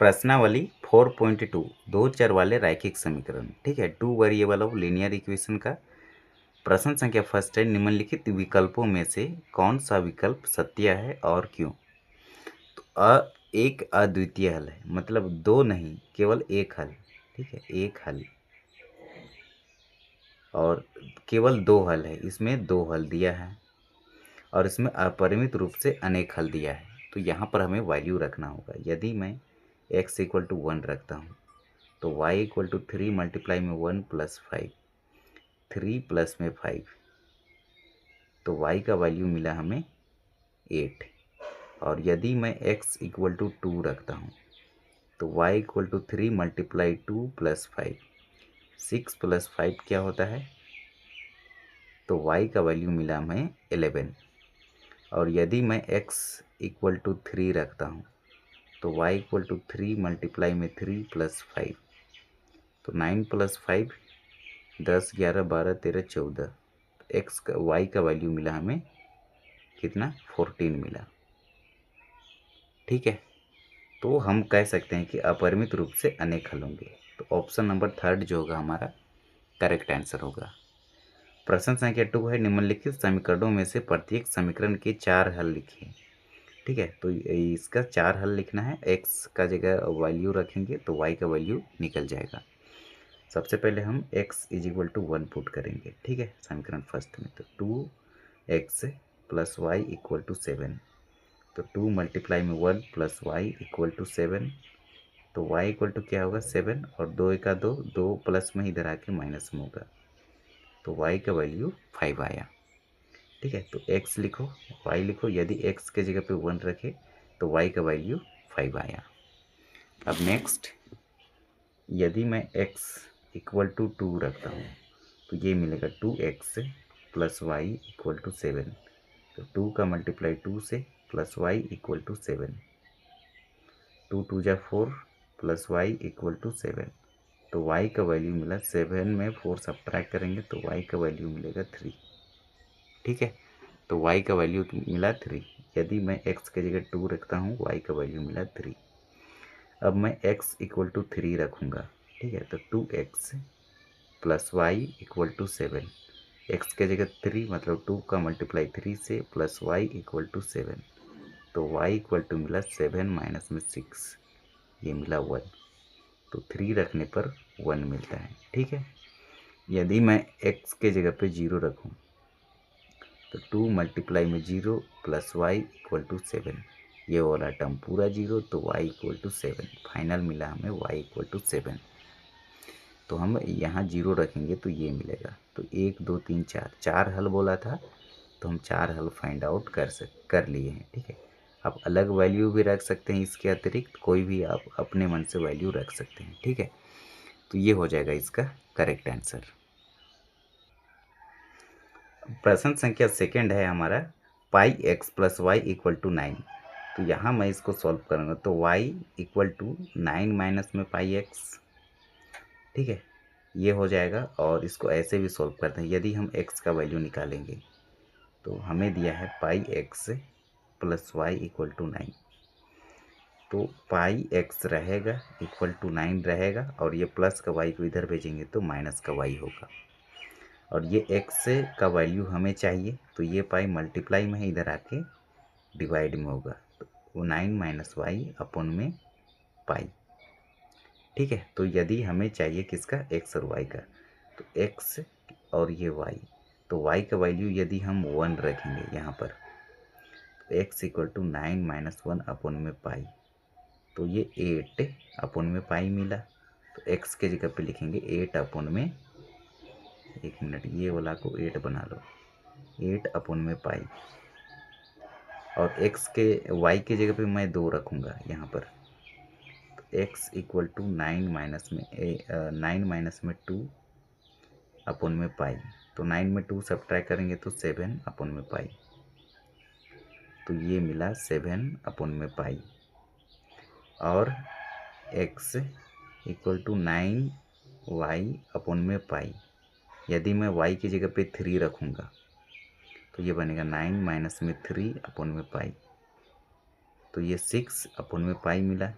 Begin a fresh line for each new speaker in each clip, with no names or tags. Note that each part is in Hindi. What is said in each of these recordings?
प्रश्नावली 4.2 दो चर वाले रैखिक समीकरण। ठीक है, two variable of linear equation का प्रश्न संख्या फर्स्ट है, निम्नलिखित विकल्पों में से कौन सा विकल्प सत्य है और क्यों। तो एक अद्वितीय हल है, मतलब दो नहीं, केवल एक हल। ठीक है, एक हल और केवल दो हल है, इसमें दो हल दिया है और इसमें अपरिमित रूप से अनेक हल दिया है। तो यहाँ पर हमें वैल्यू रखना होगा। यदि मैं x इक्वल टू 1 रखता हूँ तो y इक्वल टू 3 मल्टीप्लाई में 1 प्लस 5, 3 प्लस में 5, तो y का वैल्यू मिला हमें 8। और यदि मैं x इक्वल टू 2 रखता हूँ तो y equal to 3 multiply 2 plus 5, 6 plus 5 क्या होता है, तो y का वैल्यू मिला हमें 11। और यदि मैं x इक्वल टू 3 रखता हूँ तो y इक्वल टू 3 मल्टीप्लाई में 3 प्लस 5, तो 9 प्लस 5, 10, 11, 12, 13, 14, एक्स का y का वैल्यू मिला हमें कितना, 14 मिला। ठीक है, तो हम कह सकते हैं कि अपरिमित रूप से अनेक हल होंगे। तो ऑप्शन नंबर थर्ड जो होगा हमारा करेक्ट आंसर होगा। प्रश्न संख्या 2 है, निम्नलिखित समीकरणों में से प्रत्येक समीकरण के 4 हल लिखिए। ठीक है, तो इसका 4 हल लिखना है। x का जगह वैल्यू रखेंगे तो y का वैल्यू निकल जाएगा। सबसे पहले हम x is equal to 1 put करेंगे। ठीक है, समीकरण फर्स्ट में तो 2x plus Y equal to 7, तो 2 मल्टीप्लाई में 1 प्लस वाई इक्वल टू 7, तो y इक्वल टू क्या होगा 7 और 2 का 2, 2 प्लस में इधर आके माइनस में होगा, तो y का वैल्यू 5 आया। ठीक है, तो x लिखो, y लिखो। यदि x के जगह पे 1 रखे तो y का वैल्यू 5 आया। अब नेक्स्ट, यदि मैं x इक्वल टू 2 रखता हूँ तो ये मिलेगा 2x plus Y equal to 7, तो 2 का मल्टीप्लाई 2 से प्लस वाई इक्वल टू 7, 2 2 जा 4 प्लस वाई इक्वल टू 7, तो y का वैल्यू मिला 7 में 4 सब्ट्रैक्ट करेंगे तो y का वैल्यू मिलेगा 3। ठीक है, तो y का वैल्यू मिला 3। यदि मैं x के जगह 2 रखता हूँ, y का वैल्यू मिला 3। अब मैं x इक्वल टू 3 रखूँगा। ठीक है, तो 2x plus Y equal to 7, X के जगह 3 मतलब 2 का मल्टीप्लाई 3 से प्लस वाई इक्वल टू 7, तो y इक्वल टू मिला 7 माइनस में 6, ये मिला 1, तो 3 रखने पर 1 मिलता है। ठीक है, यदि मैं x के जगह पे 0 रखूँ तो 2 मल्टीप्लाई में 0 प्लस वाई इक्वल टू 7, ये वाला टर्म पूरा 0, तो y इक्वल टू 7, फाइनल मिला हमें y इक्वल टू 7। तो हम यहाँ 0 रखेंगे तो ये मिलेगा। तो 1 2 3 4, 4 हल बोला था तो हम 4 हल फाइंड आउट कर लिए हैं। ठीक है, आप अलग वैल्यू भी रख सकते हैं, इसके अतिरिक्त कोई भी आप अपने मन से वैल्यू रख सकते हैं। ठीक है, तो ये हो जाएगा इसका करेक्ट आंसर। प्रश्न संख्या सेकंड है हमारा, pi x plus Y equal to 9। तो यहाँ मैं इसको सॉल्व करूँगा तो y इक्वल टू 9 माइनस में पाई एक्स। ठीक है, ये हो जाएगा। और इसको ऐसे भी सॉल्व करते हैं, यदि हम x का वैल्यू निकालेंगे तो हमें दिया है pi x plus Y equal to 9, तो पाई एक्स रहेगा इक्वल टू 9 रहेगा और ये प्लस का वाई को इधर भेजेंगे तो माइनस का वाई होगा। और ये एक्स का वैल्यू हमें चाहिए तो ये पाई मल्टीप्लाई में है, इधर आके डिवाइड में होगा, तो वो 9 माइनस वाई अपन में पाई। ठीक है, तो यदि हमें चाहिए किसका, एक्स और वाई का, तो एक्स और ये वाई, तो वाई का वैल्यू यदि हम 1 रखेंगे यहाँ पर, तो एक्स इक्वल टू 9 माइनस 1 अपन में पाई, तो ये 8 अपन में पाई मिला। तो एक्स के जगह पे लिखेंगे 8 अपन में, एक मिनट ये वाला को 8 बना लो, 8 अपन में पाई। और एक्स के वाई के जगह पे मैं 2 रखूँगा यहाँ पर, तो एक्स इक्वल टू 9 माइनस में 9 माइनस में 2 अपन में पाई, तो 9 में 2 सब्ट्रैक्ट करेंगे तो 7 अपन में पाई, तो ये मिला 7 अपन में पाई। और x इक्वल टू 9 वाई अपन में पाई, यदि मैं y की जगह पे 3 रखूँगा तो ये बनेगा 9 माइनस में 3 अपन में पाई, तो ये 6 अपन में पाई मिला।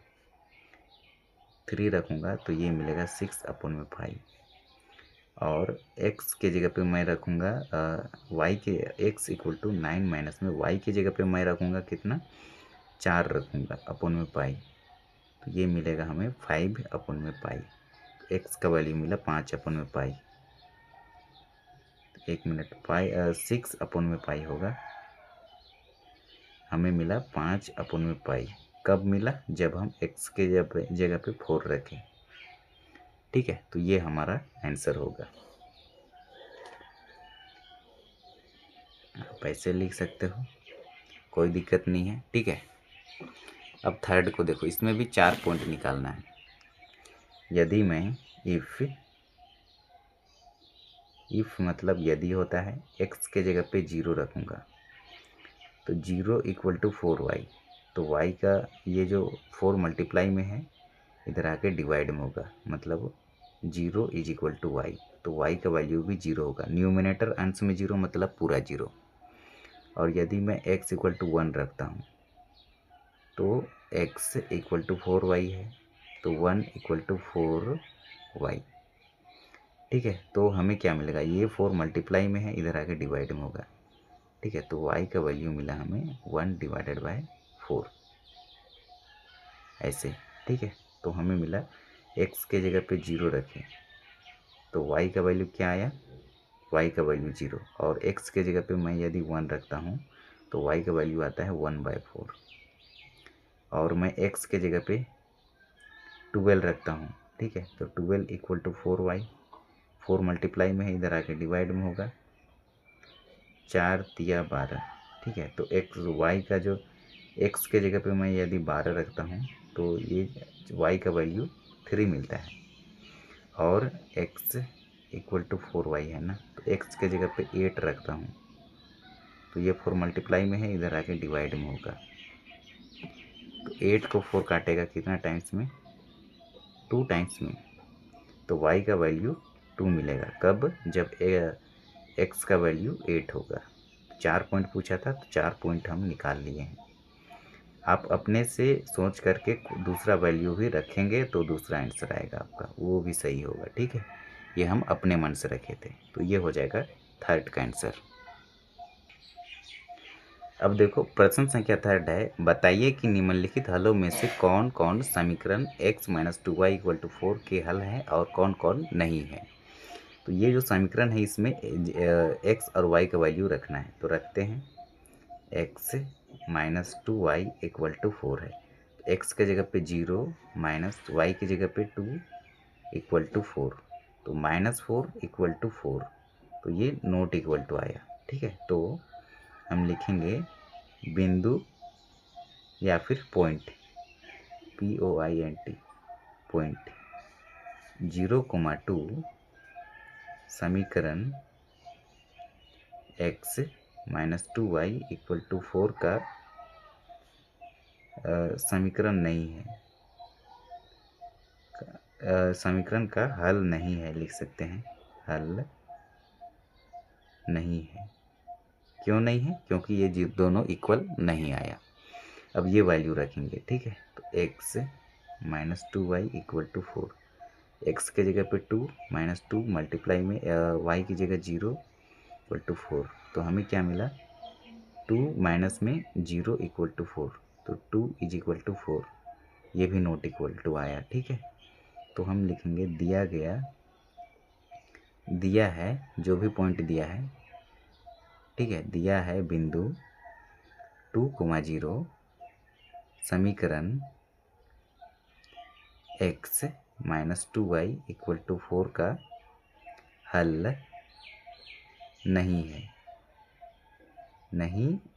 3 रखूँगा तो ये मिलेगा 6/5। और x के जगह पे मैं रखूँगा y के x इक्वल टू 9 माइनस में y की जगह पे मैं रखूँगा कितना 4 रखूँगा अपन में पाई, तो ये मिलेगा हमें 5/पाई। x का वैल्यू मिला 5/पाई। 1 मिनट, 6/पाई होगा, हमें मिला 5/पाई। कब मिला? जब हम x के जगह पे 4 रखें। ठीक है, तो ये हमारा आंसर होगा। आप ऐसे लिख सकते हो, कोई दिक्कत नहीं है। ठीक है, अब थर्ड को देखो, इसमें भी 4 पॉइंट निकालना है। यदि मैं इफ मतलब यदि होता है, x के जगह पे 0 रखूँगा तो 0 इक्वल टू 4y, तो y का ये जो 4 मल्टीप्लाई में है इधर आके डिवाइड में होगा, मतलब 0 इज इक्वल टू y, तो y का वैल्यू भी 0 होगा। न्यूमिनेटर अंश में 0 मतलब पूरा 0। और यदि मैं x इक्वल टू 1 रखता हूँ तो x इक्वल टू 4y है, तो 1 इक्वल टू 4y। ठीक है, तो हमें क्या मिलेगा? ये 4 मल्टीप्लाई में है, इधर आके डिवाइड में होगा। ठीक है, तो y का वैल्यू मिला हमें 1/4 ऐसे। ठीक है, तो हमें मिला x के जगह पे 0 रखें तो y का वैल्यू क्या आया? y का वैल्यू 0। और x के जगह पे मैं यदि 1 रखता हूँ तो y का वैल्यू आता है 1/4। और मैं x के जगह पे 12 रखता हूँ। ठीक है, तो 12 इक्वल टू 4y, 4 मल्टीप्लाई में है, इधर आके डिवाइड में होगा, 4 तिया 12। ठीक है, तो y का जो x के जगह पे मैं यदि 12 रखता हूँ तो ये y का वैल्यू 3 मिलता है। और x इक्वल टू 4y है ना, तो x के जगह पे 8 रखता हूँ तो ये 4 मल्टीप्लाई में है, इधर आके डिवाइड में होगा, तो 8 को 4 काटेगा कितना टाइम्स में? 2 टाइम्स में, तो y का वैल्यू 2 मिलेगा। कब? जब x का वैल्यू 8 होगा। 4 पॉइंट पूछा था तो 4 पॉइंट हम निकाल लिए हैं। आप अपने से सोच करके दूसरा वैल्यू भी रखेंगे तो दूसरा आंसर आएगा आपका, वो भी सही होगा। ठीक है, ये हम अपने मन से रखे थे, तो ये हो जाएगा थर्ड का आंसर। अब देखो प्रश्न संख्या थर्ड है, बताइए कि निम्नलिखित हलों में से कौन कौन समीकरण x - 2y = 4 के हल हैं और कौन कौन नहीं है। तो ये जो समीकरण है इसमें x और y का वैल्यू रखना है, तो रखते हैं। x - 2y = 4 है, x के जगह पे 0 माइनस y की जगह पे 2 इक्वल टू 4, तो -4 इक्वल टू 4, तो ये नॉट इक्वल टू आया। ठीक है, तो हम लिखेंगे बिंदु या फिर पॉइंट, POINT, पॉइंट 0,2 समीकरण x - 2y = 4 का समीकरण नहीं है, समीकरण का हल नहीं है, लिख सकते हैं हल नहीं है। क्यों नहीं है? क्योंकि ये दोनों इक्वल नहीं आया। अब ये वैल्यू रखेंगे। ठीक है, तो x - 2y = 4, x के जगह पे 2 - 2 मल्टीप्लाई में y की जगह 0 = 4, तो हमें क्या मिला? 2 माइनस में 0 = 4, तो 2 = 4, ये भी नॉट इक्वल टू आया। ठीक है, तो हम लिखेंगे दिया है जो भी पॉइंट दिया है। ठीक है, दिया है बिंदु 2,0 समीकरण x - 2y = 4 का हल नहीं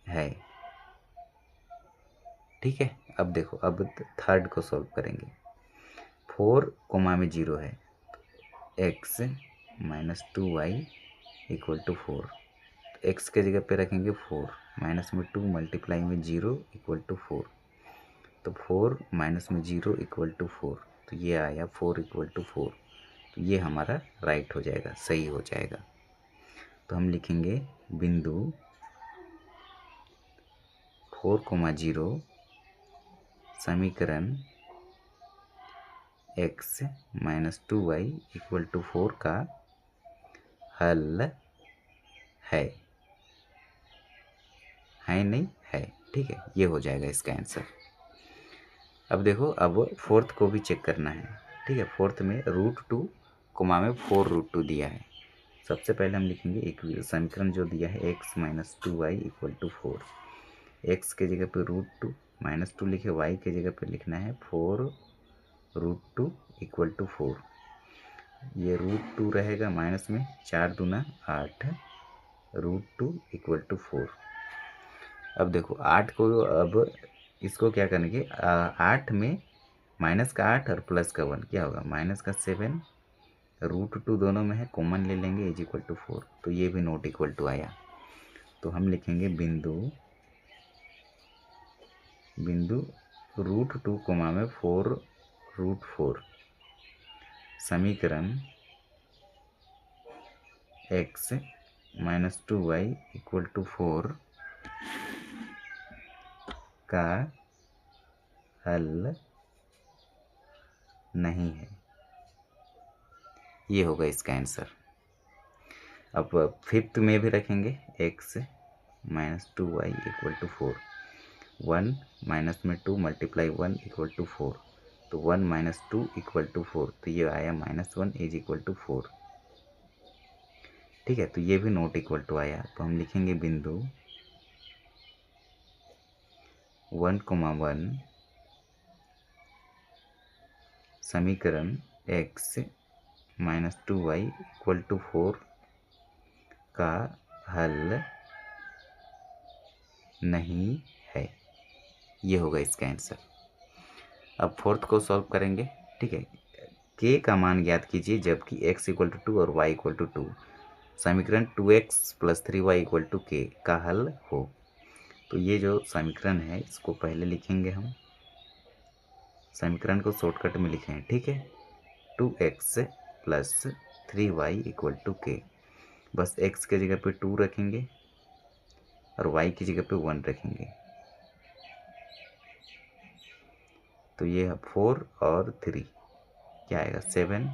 है। ठीक है, अब देखो, अब थर्ड को सॉल्व करेंगे। 4 कोमा में 0 है, x - 2y = 4, तो x के जगह पे रखेंगे 4, माइनस में 2 मल्टीप्लाई में 0 = 4, तो 4 माइनस में 0 = 4, तो ये आया 4 = 4, तो ये हमारा राइट हो जाएगा, सही हो जाएगा। तो हम लिखेंगे बिंदु 4,0 समीकरण x minus 2y equal to 4 का हल है नहीं है। ठीक है, ये हो जाएगा इसका आंसर। अब देखो, अब फोर्थ को भी चेक करना है। ठीक है, फोर्थ में √2 कोमा में 4√2 दिया है। सबसे पहले हम लिखेंगे एक समीकरण जो दिया है x minus 2y equal to 4। X के जगह पे √2 माइनस 2 लिखे, y के जगह पे लिखना है 4√2 इक्वल टू 4। ये √2 रहेगा माइनस में, 4 दूना 8, √2 इक्वल टू 4। अब देखो 8 को, अब इसको क्या करेंगे, 8 में माइनस का 8 और प्लस का 1 क्या होगा, माइनस का 7, √2 दोनों में है, कॉमन ले लेंगे, इज इक्वल टू 4। तो ये भी नॉट इक्वल टू आया। तो हम लिखेंगे बिंदु √2 कोमा में 4√4 समीकरण x minus 2y equal to 4 का हल नहीं है। ये होगा इसका आंसर। अब फिफ्थ में भी रखेंगे x minus 2y equal to 4, 1 minus में 2 मल्टीप्लाई 1 इक्वल टू 4। तो 1 माइनस 2 इक्वल टू 4, तो ये आया -1 इज इक्वल टू 4। ठीक है, तो ये भी नॉट इक्वल टू आया। तो हम लिखेंगे बिंदु 1,1 समीकरण x minus 2y equal to 4 का हल नहीं है। ये होगा इसका आंसर। अब फोर्थ को सॉल्व करेंगे। ठीक है, k का मान ज्ञात कीजिए जबकि x इक्वल टू 2 और y इक्वल टू 2 समीकरण 2x plus 3y equal to k का हल हो। तो ये जो समीकरण है इसको पहले लिखेंगे हम, समीकरण को शॉर्टकट में लिखें। ठीक है, 2x plus 3y equal to k, बस x के जगह पे 2 रखेंगे और y की जगह पे 1 रखेंगे। तो ये 4 और 3 क्या आएगा, 7।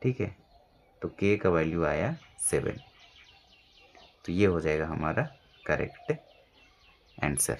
ठीक है, तो k का वैल्यू आया 7। तो ये हो जाएगा हमारा करेक्ट आंसर।